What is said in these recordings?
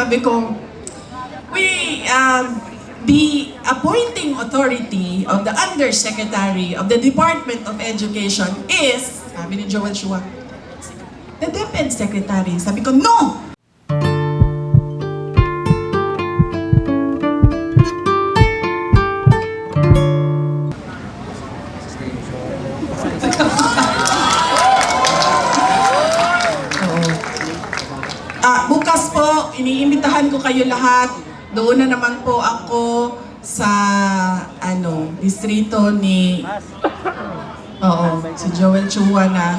Sabi ko, the appointing authority of the Undersecretary of the Department of Education is, sabi ni Joel Chua, the DepEd Secretary. Sabi ko, no! Bukas po, iniimbitahan ko kayo lahat. Doon na naman po ako sa distrito ni si Joel Chua na.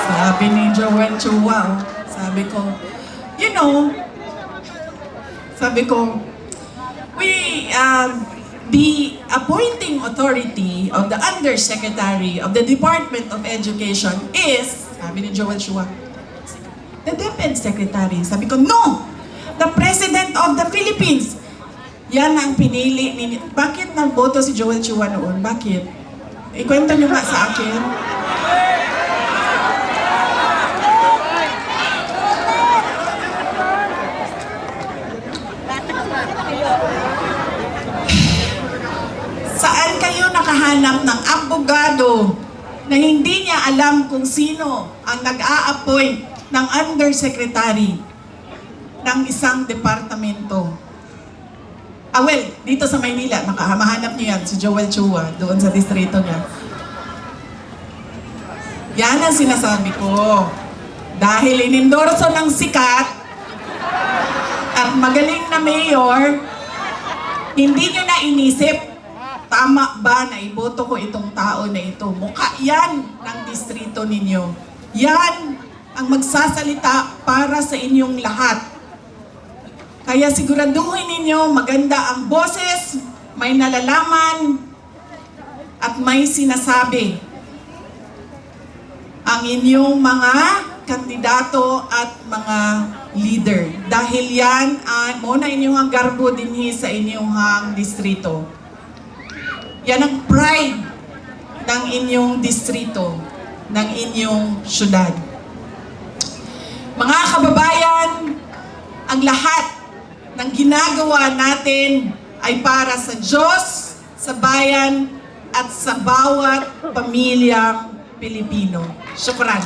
Sabi ni Joel Chua, sabi ko, the appointing authority of the Undersecretary of the Department of Education is, sabi ni Joel Chua, the DepEd Secretary. Sabi ko, no! The President of the Philippines! Yan ang pinili ni... Bakit nagboto si Joel Chua noon? Bakit? Ikwento niyo nga sa akin. Saan kayo nakahanap ng abogado na hindi niya alam kung sino ang nag-a-appoint ng undersecretary ng isang departamento? Dito sa Maynila, mahanap niyo yan, si Joel Chua, doon sa distrito niya. Yan ang sinasabi ko. Dahil inendorso ng sikat at magaling na mayor, hindi niyo na inisip, tama ba na iboto ko itong tao na ito? Mukha yan ng distrito ninyo. Yan ang magsasalita para sa inyong lahat. Kaya siguraduhin ninyo maganda ang boses, may nalalaman, at may sinasabi ang inyong mga kandidato at mga leader. Dahil yan, muna inyong garbo dinhi sa inyong distrito. Yan ang pride ng inyong distrito, ng inyong syudad. Mga kababayan, ang lahat ng ginagawa natin ay para sa Diyos, sa bayan, at sa bawat pamilyang Pilipino. Syukran.